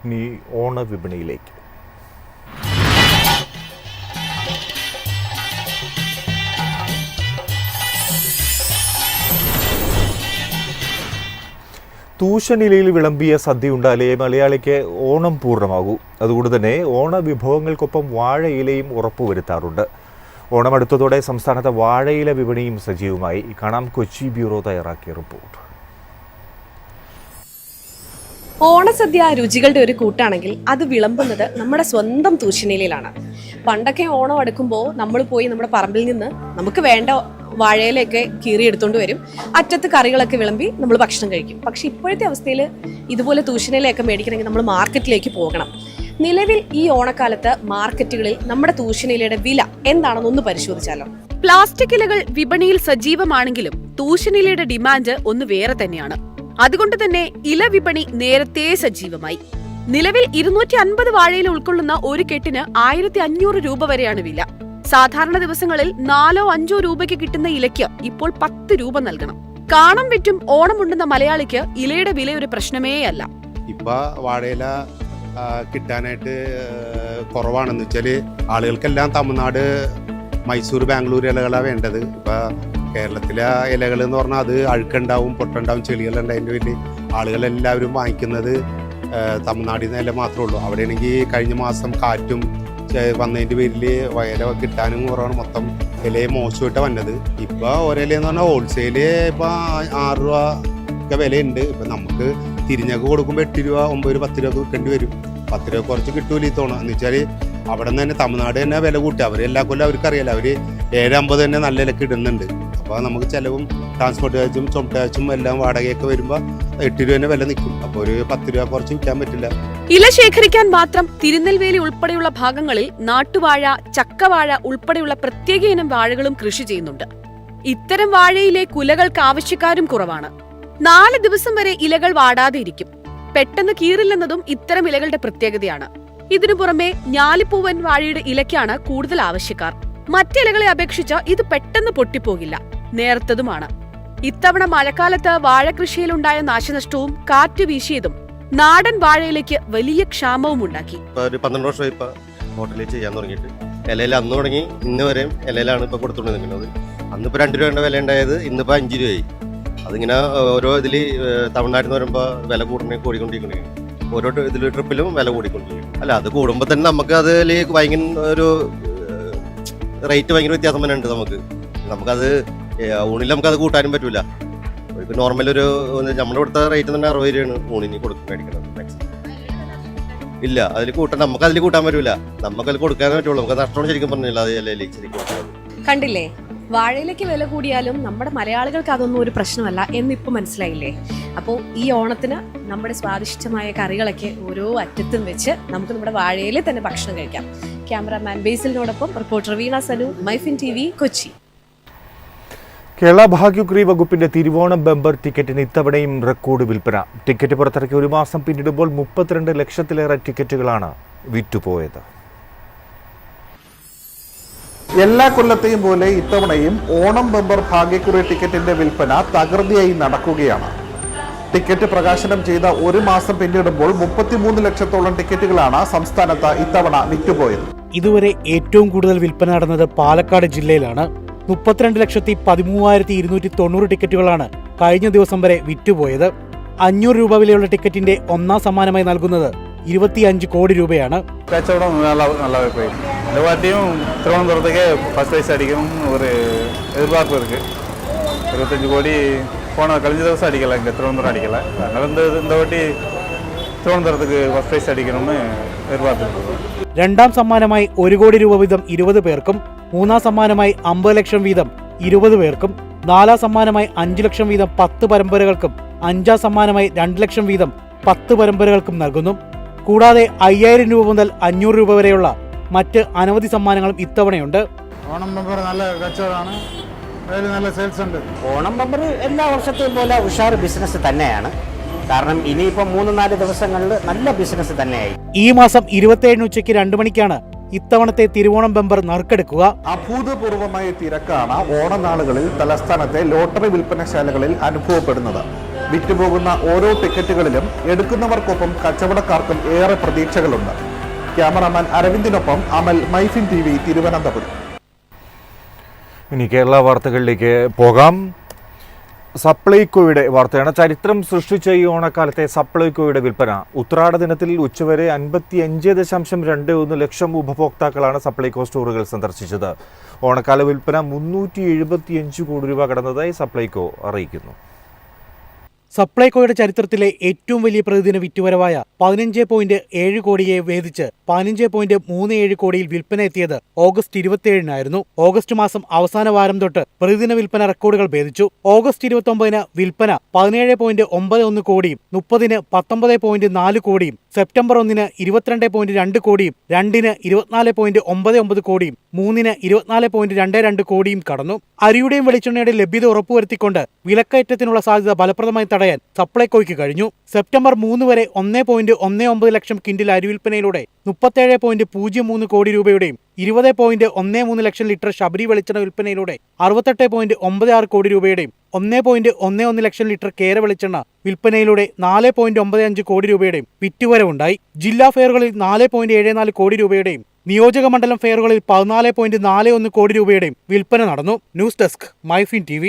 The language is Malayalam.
ഇനി ഓണവിപണിയിലേക്ക്. തൂശനിലയിൽ വിളമ്പിയ സദ്യ ഉണ്ടാലേ മലയാളിക്ക് ഓണം പൂർണ്ണമാകൂ. അതുകൊണ്ട് തന്നെ ഓണ വിഭവങ്ങൾക്കൊപ്പം വാഴയിലയും ഉറപ്പുവരുത്താറുണ്ട്. ഓണം അടുത്തതോടെ സംസ്ഥാനത്ത് വാഴയില വിപണിയും സജീവമായി. കാണാം കൊച്ചി ബ്യൂറോ തയ്യാറാക്കിയ റിപ്പോർട്ട്. ഓണസദ്യ രുചികളുടെ ഒരു കൂട്ടാണെങ്കിൽ അത് വിളമ്പുന്നത് നമ്മുടെ സ്വന്തം തൂശനിലയിലാണ്. പണ്ടൊക്കെ ഓണം അടുക്കുമ്പോൾ നമ്മൾ പോയി നമ്മുടെ പറമ്പിൽ നിന്ന് നമുക്ക് വേണ്ട വാഴയിലൊക്കെ കീറിയെടുത്തോണ്ട് വരും, അറ്റത്ത് കറികളൊക്കെ വിളമ്പി നമ്മൾ ഭക്ഷണം കഴിക്കും. പക്ഷെ ഇപ്പോഴത്തെ അവസ്ഥയിൽ ഇതുപോലെ തൂശനിലയൊക്കെ മേടിക്കണമെങ്കിൽ നമ്മൾ മാർക്കറ്റിലേക്ക് പോകണം. നിലവിൽ ഈ ഓണക്കാലത്ത് മാർക്കറ്റുകളിൽ നമ്മുടെ തൂശനിലയുടെ വില എന്താണെന്നൊന്ന് പരിശോധിച്ചാലോ. പ്ലാസ്റ്റിക് ഇലകൾ വിപണിയിൽ സജീവമാണെങ്കിലും തൂശനിലയുടെ ഡിമാൻഡ് ഒന്ന് വേറെ തന്നെയാണ്. അതുകൊണ്ട് തന്നെ ഇല വിപണി നേരത്തെ സജീവമായി. നിലവിൽ 250 വാഴയില ഉൾക്കൊള്ളുന്ന ഒരു കെട്ടിന് 1500 രൂപ വരെയാണ് വില. സാധാരണ ദിവസങ്ങളിൽ 4-5 രൂപയ്ക്ക് കിട്ടുന്ന ഇലയ്ക്ക് ഇപ്പോൾ 10 രൂപ നൽകണം. കാണം വിറ്റും ഓണം ഉണ്ടെന്ന മലയാളിക്ക് ഇലയുടെ വില ഒരു പ്രശ്നമേ അല്ല. ഇപ്പൊ വാഴയില കിട്ടാനായിട്ട് കുറവാണെന്ന് വെച്ചാല് ആളുകൾക്കെല്ലാം തമിഴ്നാട്, മൈസൂർ, ബാംഗ്ലൂർ ഇലകളാണ് വേണ്ടത്. ഇപ്പൊ കേരളത്തിലെ ഇലകൾ എന്ന് പറഞ്ഞാൽ അത് അഴുക്കുണ്ടാവും, പൊട്ടുണ്ടാവും, ചെളികളുണ്ടായതിൻ്റെ പേരിൽ ആളുകളെല്ലാവരും വാങ്ങിക്കുന്നത് തമിഴ്നാടിൽ നിന്ന് ഇല മാത്രമേ ഉള്ളൂ. അവിടെയാണെങ്കിൽ കഴിഞ്ഞ മാസം കാറ്റും വന്നതിൻ്റെ പേരിൽ ഇല കിട്ടാനും കുറവാണ്. മൊത്തം ഇലയെ മോശമായിട്ട് വന്നത്. ഇപ്പോൾ ഒരിലയെന്ന് പറഞ്ഞാൽ ഹോൾസെയില് ഇപ്പം 6 രൂപ ഒക്കെ വിലയുണ്ട്. ഇപ്പം നമുക്ക് തിരിഞ്ഞൊക്കെ കൊടുക്കുമ്പോൾ 8 രൂപ, 9 രൂപ, 10 രൂപ കിട്ടേണ്ടി വരും. 10 രൂപ കുറച്ച് കിട്ടൂല ഈ തോണം. എന്ന് വെച്ചാൽ അവിടെ നിന്ന് തന്നെ തമിഴ്നാട് തന്നെ വില കൂട്ടി. അവർ എല്ലാ കൊല്ലം അവർക്കറിയാലോ, അവർ 7.50 തന്നെ നല്ല വിലക്ക് ഇടുന്നുണ്ട്. അപ്പോൾ നമുക്ക് ചിലവും ട്രാൻസ്പോർട്ട് ചാർജും ചുമട്ട് ചാർജും എല്ലാം വാടകയൊക്കെ വരുമ്പോൾ 8 രൂപ തന്നെ വില നിൽക്കും. അപ്പോൾ ഒരു 10 രൂപ കുറച്ച് വിൽക്കാൻ പറ്റില്ല. ഇല ശേഖരിക്കാൻ മാത്രം തിരുനെൽവേലി ഉൾപ്പെടെയുള്ള ഭാഗങ്ങളിൽ നാട്ടുവാഴ, ചക്കവാഴ ഉൾപ്പെടെയുള്ള പ്രത്യേക ഇനം വാഴകളും കൃഷി ചെയ്യുന്നുണ്ട്. ഇത്തരം വാഴയിലെ കുലകൾക്ക് ആവശ്യക്കാരും കുറവാണ്. 4 ദിവസം വരെ ഇലകൾ വാടാതെ ഇരിക്കും. പെട്ടെന്ന് കീറില്ലെന്നതും ഇത്തരം ഇലകളുടെ പ്രത്യേകതയാണ്. ഇതിനു പുറമെ ഞാലിപ്പൂവൻ വാഴയുടെ ഇലയ്ക്കാണ് കൂടുതൽ ആവശ്യക്കാർ. മറ്റിലകളെ അപേക്ഷിച്ച് ഇത് പെട്ടെന്ന് പൊട്ടിപ്പോകില്ല, നേർത്തതുമാണ്. ഇത്തവണ മഴക്കാലത്ത് വാഴകൃഷിയിലുണ്ടായ നാശനഷ്ടവും കാറ്റ് വീശിയതും നാടൻ വാഴയിലേക്ക് വലിയ ക്ഷാമവും ഉണ്ടാക്കി. 12 വർഷമായി ഇപ്പൊ ഹോട്ടലിൽ ചെയ്യാൻ തുടങ്ങിയിട്ട്. ഇലയിൽ അന്ന് തുടങ്ങി ഇന്ന് വരെയും ഇലയിലാണ് ഇപ്പൊ കൊടുത്തുകൊണ്ട് നിൽക്കുന്നത്. അന്നിപ്പോ 2 രൂപയുടെ വില ഉണ്ടായത് ഇന്നിപ്പോ 5 രൂപയായി. അതിങ്ങനെ ഓരോ ഇതിൽ തമിഴ്നാട്ടിൽ നിന്ന് വരുമ്പോൾ വില കൂടിക്കൊണ്ടിരിക്കുന്നു. ഓരോ ഇതിൽ ട്രിപ്പിലും വില കൂടിക്കൊണ്ടിരിക്കും. അല്ല, അത് കൂടുമ്പോൾ തന്നെ നമുക്ക് അതിൽ ഭയങ്കര ഒരു റേറ്റ് ഭയങ്കര വ്യത്യാസം തന്നെ ഉണ്ട്. നമുക്കത് ഊണിൽ നമുക്കത് കൂട്ടാനും പറ്റൂല. ഇപ്പം നോർമൽ ഒരു നമ്മുടെ ഇവിടുത്തെ റേറ്റ് തന്നെ 60 രൂപയാണ് ഊണിന് മേടിക്കുന്നത്. ഇല്ല, അതിൽ കൂട്ടാൻ പറ്റൂല. നമുക്കതിൽ കൊടുക്കാനേ പറ്റുള്ളൂ. നമുക്ക് നഷ്ടമാണ് ശരിക്കും പറഞ്ഞില്ല. അത് ശരിക്കും കണ്ടില്ലേ, വാഴയിലേക്ക് വില കൂടിയാലും നമ്മുടെ മലയാളികൾക്ക് അതൊന്നും ഒരു പ്രശ്നമല്ല എന്നിപ്പോൾ മനസ്സിലായില്ലേ. അപ്പോൾ ഈ ഓണത്തിന് നമ്മുടെ സ്വാദിഷ്ടമായ കറികളൊക്കെ ഓരോ അറ്റത്തും വെച്ച് നമുക്ക് നമ്മുടെ വാഴയിലെ തന്നെ ഭക്ഷണം കഴിക്കാം. ക്യാമറാമാൻ ബേസിലിനോടൊപ്പം റിപ്പോർട്ടർ വീണ സനു, മൈഫിൻ TV, കൊച്ചി. കേരള ഭാഗ്യക്കുറി വകുപ്പിന്റെ തിരുവോണം ബമ്പർ ടിക്കറ്റിന് ഇത്തവണയും റെക്കോർഡ് വിൽപ്പന. ടിക്കറ്റ് പുറത്തിറക്കി 1 മാസം പിന്നിടുമ്പോൾ 32 ലക്ഷത്തിലേറെ ടിക്കറ്റുകളാണ് വിറ്റുപോയത്. എല്ലാ കൊല്ലത്തെയും പോലെ ഇത്തവണയും ഓണം ബമ്പർ ഭാഗ്യക്കുറി ടിക്കറ്റിന്റെ വിൽപ്പന തകൃതിയായി നടക്കുകയാണ്. ടിക്കറ്റ് പ്രകാശനം ചെയ്ത 1 മാസം പിന്നിടുമ്പോൾ 33 ലക്ഷത്തോളം ടിക്കറ്റുകളാണ് സംസ്ഥാനത്ത് ഇത്തവണ വിറ്റുപോയത്. ഇതുവരെ ഏറ്റവും കൂടുതൽ വിൽപ്പന നടന്നത് പാലക്കാട് ജില്ലയിലാണ്. 32,13,290 ടിക്കറ്റുകളാണ് കഴിഞ്ഞ ദിവസം വരെ വിറ്റുപോയത്. 500 രൂപ വിലയുള്ള ടിക്കറ്റിന്റെ ഒന്നാം സമ്മാനമായി നൽകുന്നത് 25 കോടി രൂപയാണ്. കച്ചവടം നല്ല തിരുവനന്തപുരത്തേക്ക് ഫസ്റ്റ് പ്രൈസ് അടിക്കും ഒരു എതിർപ്പാർപ്പ് ഇருக்கு. 25 കോടി കഴിഞ്ഞ ദിവസം അടിക്കല, ഇங்கே திருவனந்தபுரம் அடிக்கல. அதனால இந்த வாட்டி തിരുവനന്തപുരത്തേക്ക് ഫസ്റ്റ് പ്രൈസ് അടിക്കണമെന്ന് എതിർപ്പാർപ്പ്. രണ്ടാം സമ്മാനമായി 1 കോടി രൂപ വീതം 20 പേർക്കും, മൂന്നാം സമ്മാനമായി 50 ലക്ഷം വീതം 20 പേർക്കും, നാലാം സമ്മാനമായി 5 ലക്ഷം വീതം 10 പരമ്പരകൾക്കും, അഞ്ചാം സമ്മാനമായി 2 ലക്ഷം വീതം 10 പരമ്പരകൾക്കും നൽകുന്നു. കൂടാതെ 5000 രൂപ മുതൽ 500 രൂപ വരെയുള്ള മറ്റ് അനവധി സമ്മാനങ്ങളും ഇത്തവണയുണ്ട്. ഓണം ബമ്പർ നല്ല കച്ചവടമാണ്, നല്ല സെയിൽസ് ഉണ്ട്. ഓണം ബമ്പർ എല്ലാ വർഷത്തെയും പോലെ ഉഷാർ ബിസിനസ് തന്നെയാണ്. കാരണം ഇനിയിപ്പോൾ 3-4 ദിവസങ്ങളിൽ നല്ല ബിസിനസ് തന്നെയായി. ഈ മാസം 27 ഉച്ചയ്ക്ക് 2 മണിക്കാണ് ഇത്തവണത്തെ തിരുവോണം ബമ്പർ നറുക്കെടുക്കുക. അഭൂതപൂർവമായ തിരക്കാണ് ഓണനാളുകളിൽ തലസ്ഥാനത്തെ ലോട്ടറി വിൽപ്പനശാലകളിൽ അനുഭവപ്പെടുന്നത്. വിറ്റുപോകുന്ന ഓരോ ടിക്കറ്റുകളിലും എടുക്കുന്നവർക്കൊപ്പം കച്ചവടക്കാർക്കും ഏറെ പ്രതീക്ഷകളുണ്ട്. ക്യാമറാമാൻ അരവിന്ദിനൊപ്പം അമൽ, മൈഫിൻ TV, തിരുവനന്തപുരം. ഇനി കേരള വാർത്തകളിലേക്ക് പോകാം. സപ്ലൈകോയുടെ വാർത്തയാണ്. ചരിത്രം സൃഷ്ടിച്ച ഈ ഓണക്കാലത്തെ സപ്ലൈകോയുടെ വിൽപ്പന. ഉത്രാട ദിനത്തിൽ ഉച്ചവരെ 55.21 ലക്ഷം ഉപഭോക്താക്കളാണ് സപ്ലൈകോ സ്റ്റോറുകൾ സന്ദർശിച്ചത്. ഓണക്കാല വിൽപ്പന 375 കോടി രൂപ കടന്നതായി സപ്ലൈകോ അറിയിക്കുന്നു. സപ്ലൈകോയുടെ ചരിത്രത്തിലെ ഏറ്റവും വലിയ പ്രതിദിന വിറ്റുവരവായ 15.7 കോടിയെ ഭേദിച്ച് 15.37 കോടിയിൽ വിൽപ്പന എത്തിയത് ഓഗസ്റ്റ് 27-നായിരുന്നു. ഓഗസ്റ്റ് മാസം അവസാന വാരം തൊട്ട് പ്രതിദിന വിൽപ്പന റെക്കോർഡുകൾ ഭേദിച്ചു. ഓഗസ്റ്റ് 29-ന് വിൽപ്പന 17.91 കോടിയും 30-ന് 19.4 കോടിയും സെപ്റ്റംബർ 1-ന് 22.2 കോടിയും 2-ന് 24.99 കോടിയും 3-ന് 24.22 കോടിയും കടന്നു. അരിയുടെയും വെളിച്ചെണ്ണയുടെയും ലഭ്യത ഉറപ്പുവരുത്തിക്കൊണ്ട് വിലക്കയറ്റത്തിനുള്ള സാധ്യത ഫലപ്രദമായി തടയാൻ സപ്ലൈകോയ്ക്ക് കഴിഞ്ഞു. സെപ്റ്റംബർ 3 വരെ 1.19 ലക്ഷം കിൻഡിൽ അരി വിൽപ്പനയിലൂടെ 37.03 കോടി രൂപയുടെയും 20.13 ലക്ഷം ലിറ്റർ ശബരി വെളിച്ചെണ്ണ വിൽപ്പനയിലൂടെ 68.96 കോടി രൂപയുടെയും 1.11 ലക്ഷം ലിറ്റർ കേര വെളിച്ചെണ്ണ വിൽപ്പനയിലൂടെ 4.95 കോടി രൂപയുടെയും വിറ്റുവരവുണ്ടായി. ജില്ലാ ഫെയറുകളിൽ 4.74 കോടി രൂപയുടെയും നിയോജക മണ്ഡലം ഫെയറുകളിൽ 14.41 കോടി രൂപയുടെയും വിൽപ്പന നടന്നു. News desk, MyFin TV.